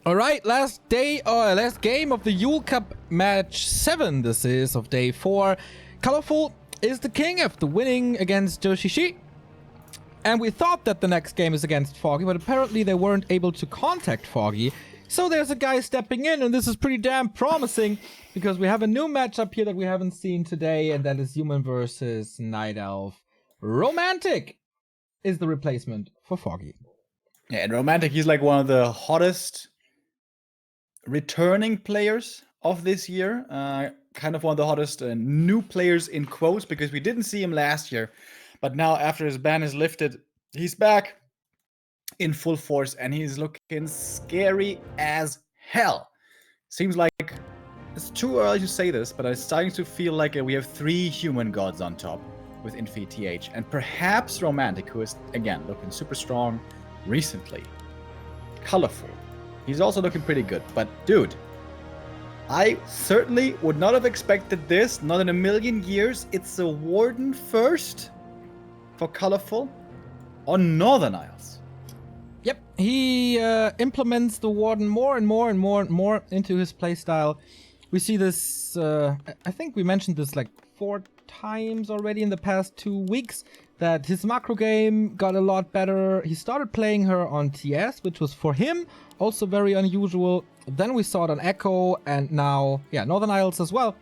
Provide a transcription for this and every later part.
All right, last game of the Yule Cup match 7. This is of day 4. Colorful is the king after winning against Joshishi. And we thought that the next game is against Foggy, but apparently they weren't able to contact Foggy. So there's a guy stepping in, and this is pretty damn promising because we have a new matchup here that we haven't seen today, and that is Human versus Night Elf. Romantic is the replacement for Foggy. Yeah, and Romantic, he's like one of the hottest returning players of this year. Kind of one of the hottest new players in quotes, because we didn't see him last year. But now, after his ban is lifted, he's back in full force, and he's looking scary as hell. Seems like it's too early to say this, but I'm starting to feel like we have 3 human gods on top with Infi TH, and perhaps Romantic, who is, again, looking super strong recently. Colorful. He's also looking pretty good, but dude, I certainly would not have expected this, not in a million years. It's a Warden first for Colorful on Northern Isles. Yep, he implements the Warden more and more and more and more into his playstyle. We see this, I think we mentioned this like 4 times already in the past 2 weeks, that his macro game got a lot better. He started playing her on TS, which was for him also very unusual. Then we saw it on Echo, and now, yeah, Northern Isles as well.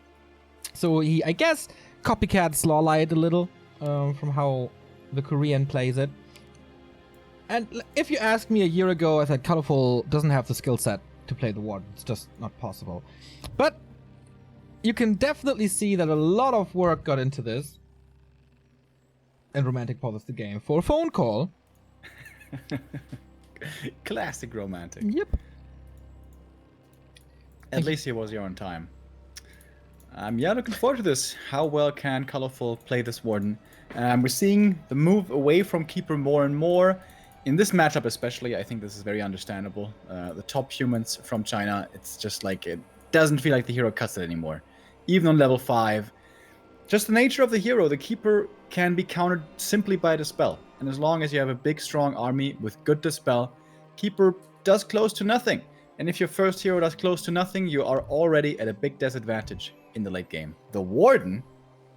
So he, I guess, copycats Lawlight a little from how the Korean plays it. And if you asked me a year ago, I said Colorful doesn't have the skill set to play the Warden. It's just not possible. But you can definitely see that a lot of work got into this. And Romantic paused the game for a phone call. Classic Romantic. Yep. At least he was here on time. Yeah, looking forward to this. How well can Colorful play this Warden? We're seeing the move away from Keeper more and more. In this matchup especially, I think this is very understandable. The top humans from China, it's just like it doesn't feel like the hero cuts it anymore. Even on level 5. Just the nature of the hero, the Keeper can be countered simply by Dispel. And as long as you have a big, strong army with good Dispel, Keeper does close to nothing. And if your first hero does close to nothing, you are already at a big disadvantage in the late game. The Warden,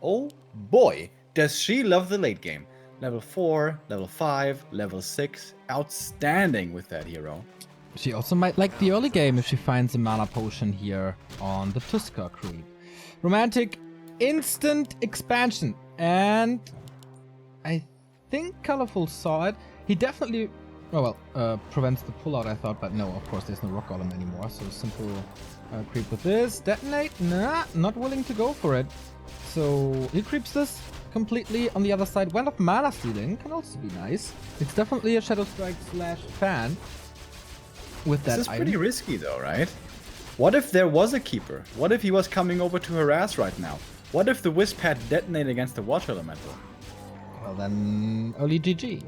oh boy, does she love the late game. Level 4, level 5, level 6, outstanding with that hero. She also might like the early game if she finds a mana potion here on the Tuskar creep. Romantic, instant expansion. And I think Colorful saw it. He definitely, prevents the pullout, I thought, but no, of course, there's no Rock Golem anymore. So simple creep with this. Detonate? Nah, not willing to go for it. So he creeps this completely on the other side. Well of mana stealing can also be nice. It's definitely a Shadow Strike / fan with that. This is pretty risky though, right? What if there was a Keeper? What if he was coming over to harass right now? What if the Wisp had detonated against the Water Elemental? Well, then early GG.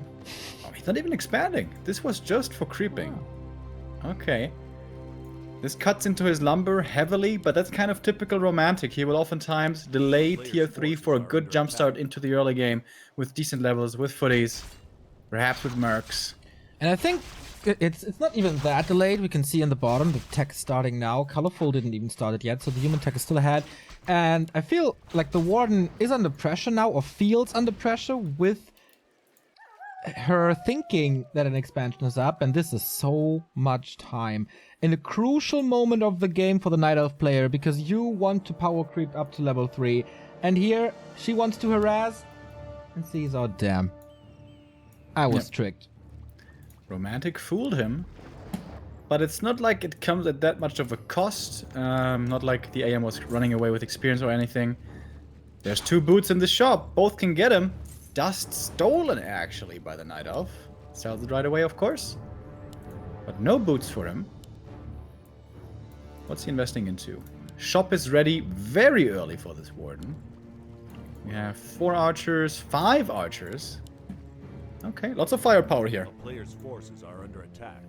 Oh, he's not even expanding. This was just for creeping. Oh. Okay. This cuts into his lumber heavily, but that's kind of typical Romantic. He will oftentimes delay tier 3 for a good jumpstart into the early game with decent levels, with footies, perhaps with mercs. And I think it's not even that delayed. We can see in the bottom the tech starting now. Colorful didn't even start it yet, so the human tech is still ahead. And I feel like the Warden is under pressure now, or feels under pressure with her thinking that an expansion is up, and this is so much time. In a crucial moment of the game for the Night Elf player, because you want to power creep up to level 3. And here, she wants to harass, and sees, oh damn. I was tricked. Romantic fooled him. But it's not like it comes at that much of a cost. Not like the AM was running away with experience or anything. There's 2 boots in the shop. Both can get him. Dust stolen, actually, by the Night Elf. Sells it right away, of course. But no boots for him. What's he investing into? Shop is ready very early for this Warden. We have 4 archers, 5 archers. Okay, lots of firepower here. The player's forces are under attack.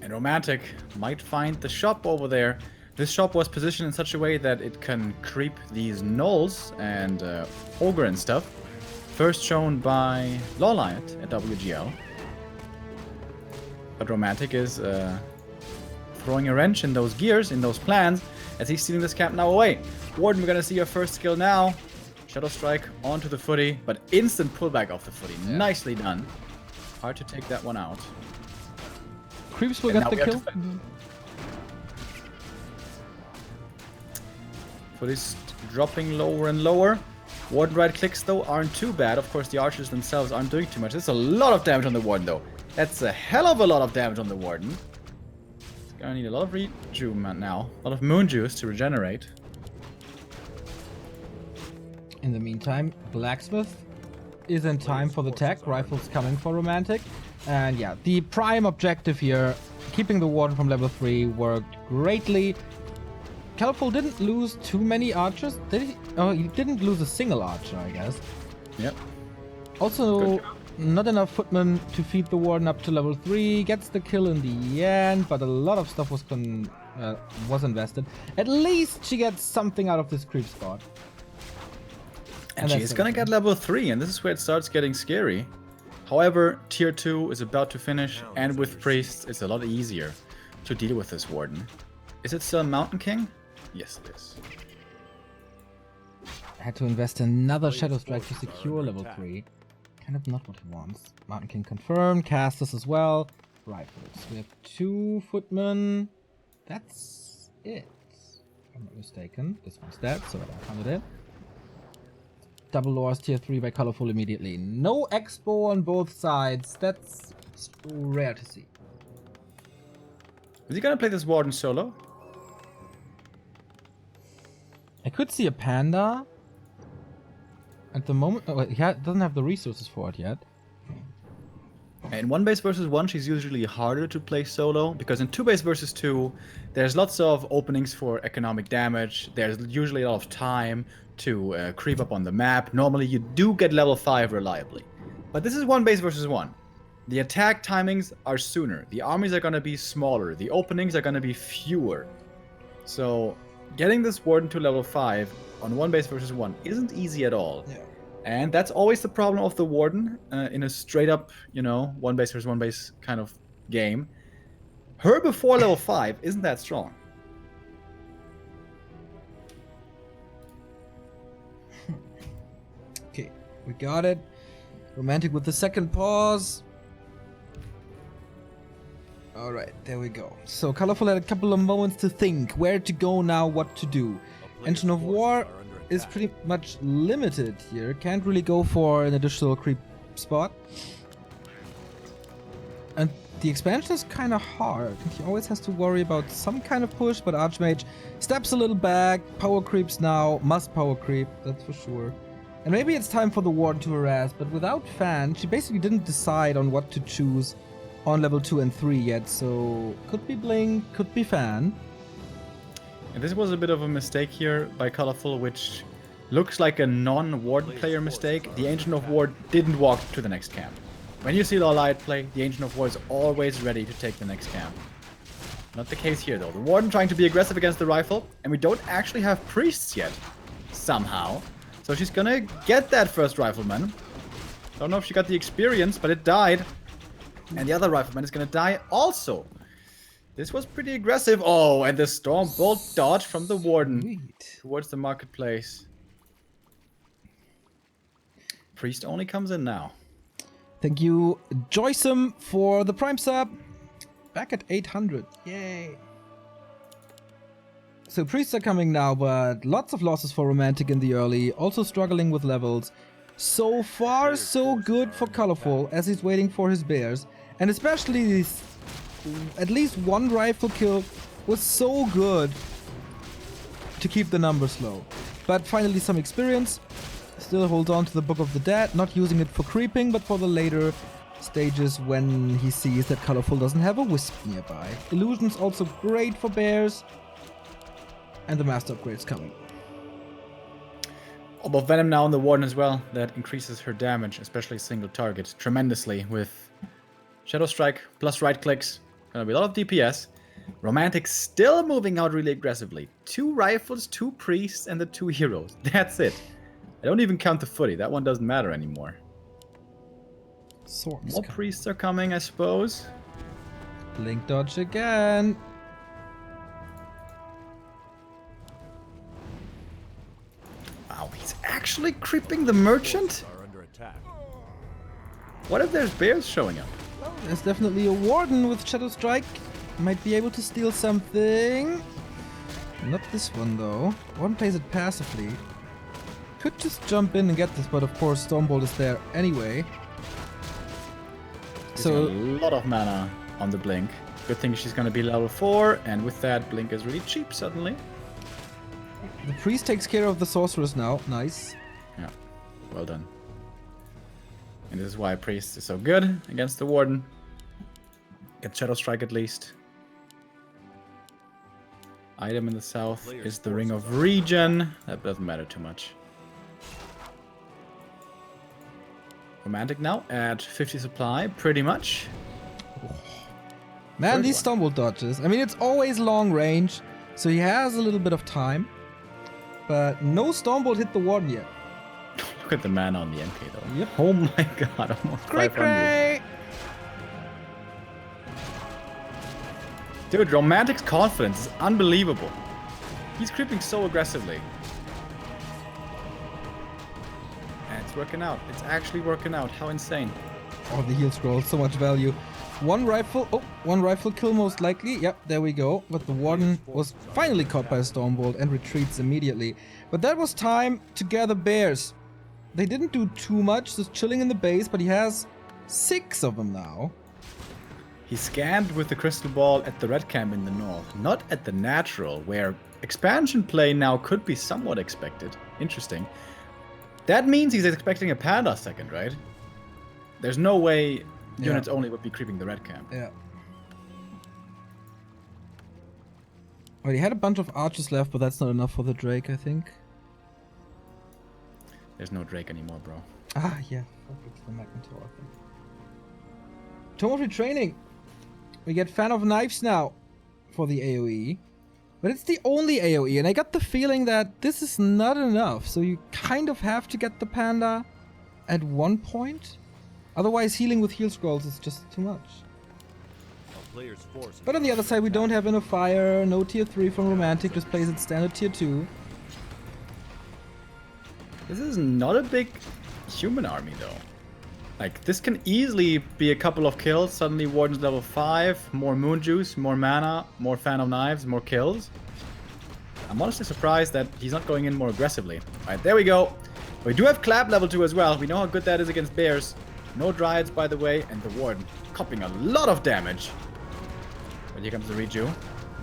And Romantic might find the shop over there. This shop was positioned in such a way that it can creep these gnolls and ogre and stuff. First shown by Lawlight at WGL. But Romantic is throwing a wrench in those gears, in those plans, as he's stealing this camp now away. Warden, we're gonna see your first skill now. Shadow Strike onto the footy, but instant pullback off the footy. Yeah. Nicely done. Hard to take that one out. Creeps will get the kill. Footy's dropping lower and lower. Warden right clicks though aren't too bad. Of course the archers themselves aren't doing too much. That's a lot of damage on the Warden though. That's a hell of a lot of damage on the Warden. It's gonna need a lot of rejuvenation now. A lot of moon juice to regenerate. In the meantime, Blacksmith is in time for the tech. Rifles coming for Romantic. And yeah, the prime objective here, keeping the Warden from level 3, worked greatly. Califul didn't lose too many archers, did he? Oh, he didn't lose a single archer, I guess. Yep. Also, not enough footmen to feed the Warden up to level 3. Gets the kill in the end, but a lot of stuff was invested. At least she gets something out of this creep spot. And she's gonna get level 3, and this is where it starts getting scary. However, tier 2 is about to finish, and with priests, it's a lot easier to deal with this Warden. Is it still Mountain King? Yes, it is. Had to invest another Shadow Strike to secure level 3. Kind of not what he wants. Mountain King confirmed, casters as well. Rifles. We have 2 footmen. That's it. If I'm not mistaken. This one's dead, so I found it in. Double Lores tier 3 by Colorful immediately. No Expo on both sides. That's rare to see. Is he gonna play this Warden solo? I could see a Panda. At the moment, oh, he doesn't have the resources for it yet. In 1 base versus 1, she's usually harder to play solo, because in 2 base versus 2, there's lots of openings for economic damage. There's usually a lot of time to creep up on the map. Normally, you do get level 5 reliably. But this is 1 base versus 1. The attack timings are sooner. The armies are going to be smaller. The openings are going to be fewer. So, getting this Warden to level 5 on 1 base versus 1 isn't easy at all. Yeah. And that's always the problem of the Warden in a straight up, 1 base versus 1 base kind of game. Her before level 5 isn't that strong. Okay, we got it. Romantic with the second pause. Alright, there we go. So Colorful had a couple of moments to think where to go now, what to do. Engine of War is pretty much limited here. Can't really go for an additional creep spot. And the expansion is kind of hard. He always has to worry about some kind of push, but Archmage steps a little back, power creeps now, must power creep, that's for sure. And maybe it's time for the Warden to harass, but without Fan, she basically didn't decide on what to choose on level 2 and 3 yet, so could be Blink, could be Fan. And this was a bit of a mistake here by Colorful, which looks like a non-Warden player mistake. The Ancient of War didn't walk to the next camp. When you see the Allied play, the Ancient of War is always ready to take the next camp. Not the case here though. The Warden trying to be aggressive against the rifle, and we don't actually have priests yet. Somehow. So she's gonna get that first rifleman. Don't know if she got the experience, but it died. And the other rifleman is gonna die also. This was pretty aggressive. Oh, and the Stormbolt dodge from the Warden towards the marketplace. Priest only comes in now. Thank you, Joyceum, for the Prime sub. Back at 800. Yay. So priests are coming now, but lots of losses for Romantic in the early. Also struggling with levels. So far, so good for Colorful as he's waiting for his bears. And especially these, at least one rifle kill was so good to keep the numbers low. But finally some experience. Still holds on to the Book of the Dead, not using it for creeping, but for the later stages when he sees that Colorful doesn't have a wisp nearby. Illusion's also great for bears. And the Master Upgrade's coming. But Venom now on the Warden as well. That increases her damage, especially single target, tremendously with Shadow Strike plus right clicks. Gonna be a lot of DPS. Romantic still moving out really aggressively. 2 rifles, 2 priests, and the 2 heroes. That's it. I don't even count the footy. That one doesn't matter anymore. Swords More priests are coming, I suppose. Blink dodge again. Wow, he's actually creeping the merchant? Are under attack. What if there's bears showing up? There's definitely a Warden with Shadow Strike. Might be able to steal something. Not this one though. Warden plays it passively. Could just jump in and get this, but of course Stormbolt is there anyway. So So a lot of mana on the Blink. Good thing she's gonna be level 4, and with that, Blink is really cheap suddenly. the priest takes care of the sorceress now. Nice. Yeah, well done. And this is why Priest is so good against the Warden. Get Shadow Strike at least. Item in the south is the Ring of Regen. That doesn't matter too much. Romantic now at 50 supply, pretty much. Man, Third these one. Stormbolt dodges. I mean, it's always long range, so he has a little bit of time. But no Stormbolt hit the Warden yet. Look at the mana on the MK though. Yep. Oh my god, almost Cray 500. cray! Dude, Romantic's confidence is unbelievable. He's creeping so aggressively. And it's working out. It's actually working out. How insane. Oh, the heal scroll, so much value. One rifle kill most likely. Yep, there we go. But the Warden was finally caught by a Stormbolt and retreats immediately. But that was time to gather bears. They didn't do too much, just chilling in the base, but he has 6 of them now. He scanned with the crystal ball at the red camp in the north, not at the natural, where expansion play now could be somewhat expected. Interesting. That means he's expecting a panda second, right? There's no way units only would be creeping the red camp. Yeah. Well, he had a bunch of archers left, but that's not enough for the Drake, I think. There's no Drake anymore, bro. Ah, yeah. It's the Magnetor, I think. Tome of Retraining. We get Fan of Knives now for the AoE. But it's the only AoE, and I got the feeling that this is not enough. So you kind of have to get the panda at one point. Otherwise, healing with heal scrolls is just too much. A player's force. But on the other side, we don't have enough fire. No tier 3 from Romantic, just plays it standard tier 2. This is not a big human army, though. Like, this can easily be a couple of kills. Suddenly, Warden's level 5, more Moon Juice, more mana, more Fan of Knives, more kills. I'm honestly surprised that he's not going in more aggressively. Alright, there we go. We do have Clap level 2 as well. We know how good that is against bears. No Dryads, by the way, and the Warden copying a lot of damage. But here comes the Reju.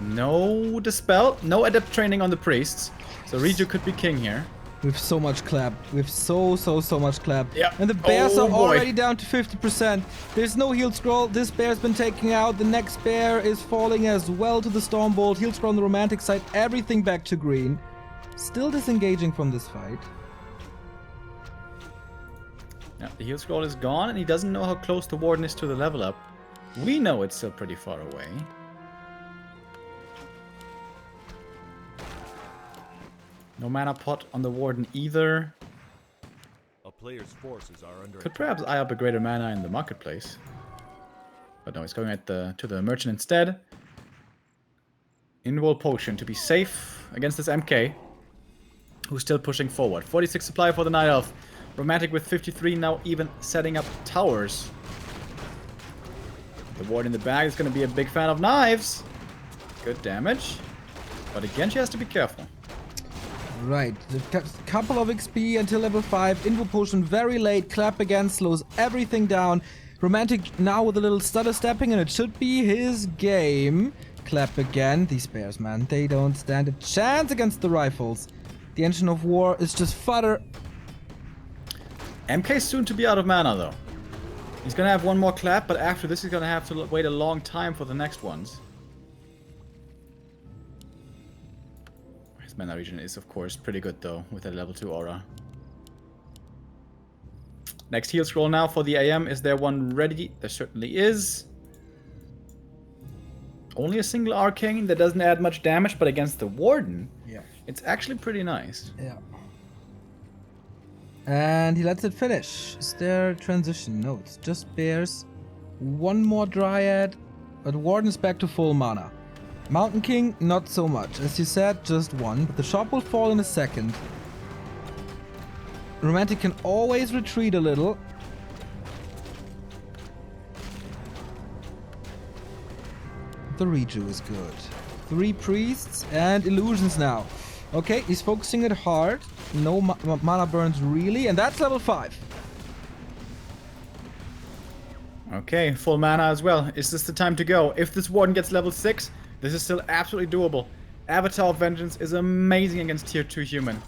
No Dispel, no Adept training on the Priests. So Reju could be king here. We have so much clap. We have so much clap. Yeah. And the bears Oh, are boy. already down to 50%. There's no heal scroll. This bear's been taken out. The next bear is falling as well to the Stormbolt. Heal scroll on the Romantic side. Everything back to green. Still disengaging from this fight. Yeah, the heal scroll is gone, and he doesn't know how close the Warden is to the level up. We know it's still pretty far away. No mana pot on the Warden either. A player's forces are under Could attack. perhaps eye up a greater mana in the marketplace. But no, he's going at to the merchant instead. Invul potion to be safe against this MK. Who's still pushing forward. 46 supply for the Night Elf. Romantic with 53 now even setting up towers. The Ward in the bag is going to be a big fan of knives. Good damage. But again, she has to be careful. Right. A couple of XP until level 5. Invul potion very late. Clap again. Slows everything down. Romantic now with a little stutter stepping, and it should be his game. Clap again. These bears, man. They don't stand a chance against the rifles. The Engine of War is just fodder. MK is soon to be out of mana, though. He's going to have one more clap, but after this he's going to have to wait a long time for the next ones. His mana regen is, of course, pretty good, though, with that level 2 aura. Next heal scroll now for the AM. Is there one ready? There certainly is. Only a single arcane that doesn't add much damage, but against the Warden, Yeah. it's actually pretty nice. Yeah. And he lets it finish. Is there a transition? No, it's just bears. One more Dryad. but Warden is back to full mana. Mountain King, not so much. As you said, just one, but the shop will fall in a second. Romantic can always retreat a little. The Reju is good. 3 priests and illusions now. Okay, he's focusing it hard. No mana burns really, and that's level 5. Okay, full mana as well. Is this the time to go? If this Warden gets level 6, this is still absolutely doable. Avatar of Vengeance is amazing against tier 2 human.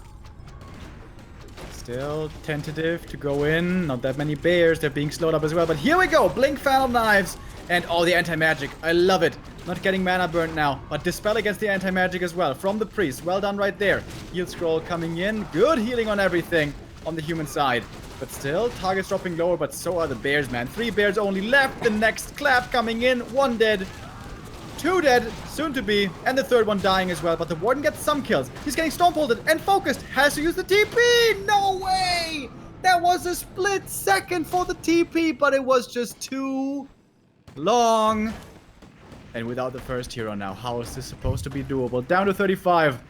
Still tentative to go in. Not that many bears. They're being slowed up as well. But here we go. Blink Fan of Knives. And all the anti-magic. I love it. Not getting mana burnt now. But Dispel against the anti-magic as well. From the priest. Well done right there. Heal scroll coming in. Good healing on everything on the human side. But still, targets dropping lower. But so are the bears, man. 3 bears only left. The next clap coming in. 1 dead. 2 dead, soon to be, and the 3rd one dying as well, but the Warden gets some kills. He's getting Stormbolted and focused, has to use the TP! No way! That was a split second for the TP, but it was just too long. And without the first hero now, how is this supposed to be doable? Down to 35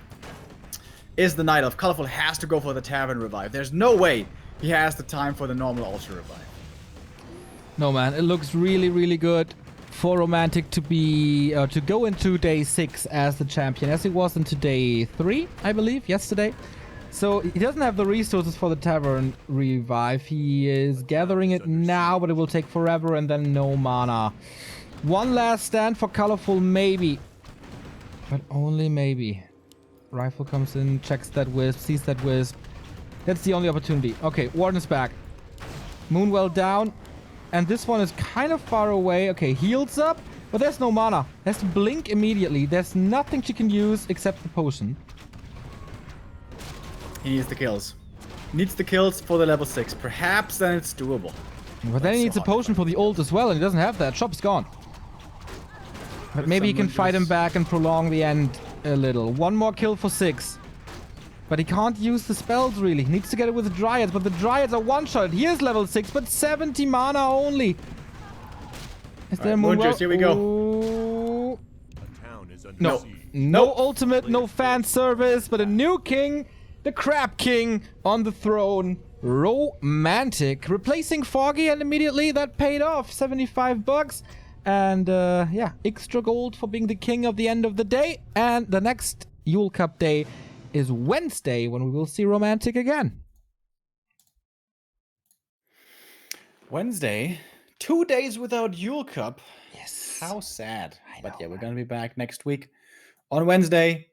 is the Night Elf. Colorful has to go for the Tavern Revive. There's no way he has the time for the normal Ultra Revive. No, man, it looks really, really good for Romantic to be to go into day 6 as the champion, as it was into day 3, I believe, yesterday. So he doesn't have the resources for the Tavern Revive. He is gathering it now, but it will take forever, and then no mana. One last stand for Colorful, maybe, but only maybe. Rifle comes in, checks that wisp, sees that wisp. That's the only opportunity. Okay, Warden is back. Moonwell down. And this one is kind of far away. Okay, heals up, but there's no mana. Has to blink immediately. There's nothing she can use except the potion. He needs the kills. Needs the kills for the level 6. Perhaps then it's doable. But then he needs a potion for the ult as well, and he doesn't have that. Shop's gone. But maybe he can fight him back and prolong the end a little. 1 more kill for 6. But he can't use the spells, really. He needs to get it with the Dryads, but the Dryads are one-shot. He is level 6, but 70 mana only. Is there more? Moonjuice, here we go. Ooh. A town is under No. siege. No ultimate, no fan service, but a new king, the Crab King, on the throne. Romantic. Replacing Foggy, and immediately that paid off. 75 bucks. And, yeah, extra gold for being the king of the end of the day. And the next Yule Cup day is Wednesday, when we will see Romantic again. Wednesday, 2 days without Yule Cup. Yes. How sad. know, But yeah, we're gonna be back next week on Wednesday.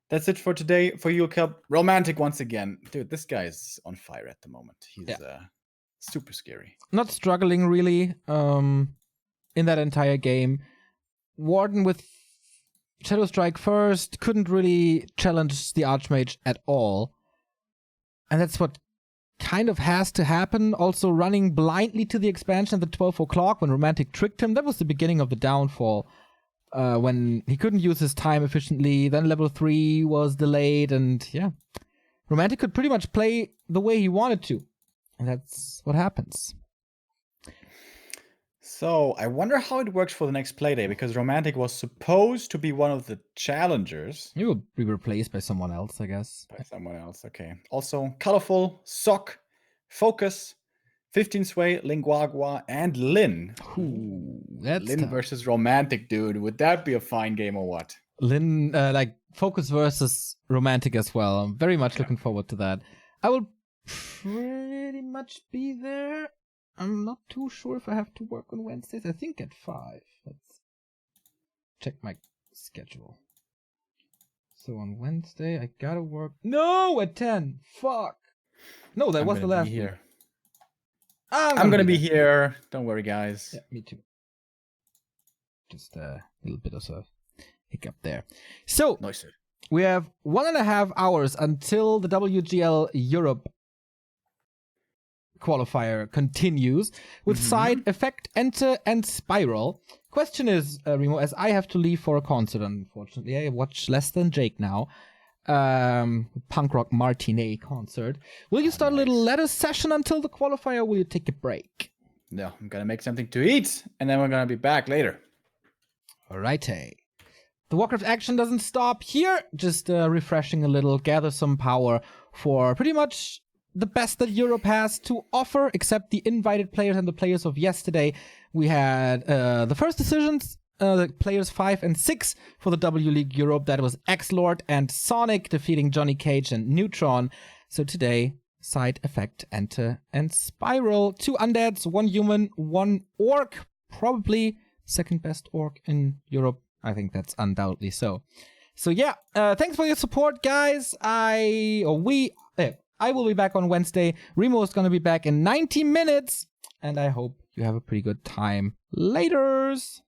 That's it for today for Yule Cup. Romantic once again. Dude, this guy is on fire at the moment. He's super scary. Not struggling really in that entire game. Warden with Shadow Strike first, couldn't really challenge the Archmage at all. And that's what kind of has to happen. Also running blindly to the expansion at the 12 o'clock when Romantic tricked him. That was the beginning of the downfall. When he couldn't use his time efficiently. Then level 3 was delayed, and yeah. Romantic could pretty much play the way he wanted to. And that's what happens. So, I wonder how it works for the next playday, because Romantic was supposed to be one of the challengers. He will be replaced by someone else, I guess. By someone else, okay. Also, Colorful, Sock, Focus, 15 Sway, Linguagua, and Lin. Ooh, that's Lin tough. versus Romantic, dude. Would that be a fine game or what? Lin, like, Focus versus Romantic as well. I'm very much looking forward to that. I will pretty much be there. I'm not too sure if I have to work on Wednesdays. I think at 5. Let's check my schedule. So on Wednesday, I gotta work. No, at 10. Fuck. No, that was the last here. week. I'm gonna be here. Don't worry, guys. Yeah, me too. Just a little bit of a hiccup there. So, Nice. we have 1.5 hours until the WGL Europe qualifier continues with Side, Effect, Enter, and Spiral. Question is, Remo, as I have to leave for a concert, unfortunately, I watch less than Jake now. Punk rock matinee concert. Will you start a little letter session until the qualifier, or will you take a break? No, I'm gonna make something to eat, and then we're gonna be back later. Alrighty. The Warcraft action doesn't stop here. Just refreshing a little, gather some power for pretty much the best that Europe has to offer, except the invited players and the players of yesterday. We had the first decisions, the players 5 and 6 for the W League Europe. That was X-Lord and Sonic defeating Johnny Cage and Neutron. So today, Side Effect, Enter, and Spiral. 2 undeads, 1 human, 1 orc. Probably second best orc in Europe. I think that's undoubtedly so. So yeah, thanks for your support, guys. I will be back on Wednesday. Remo is going to be back in 90 minutes. And I hope you have a pretty good time. Laters!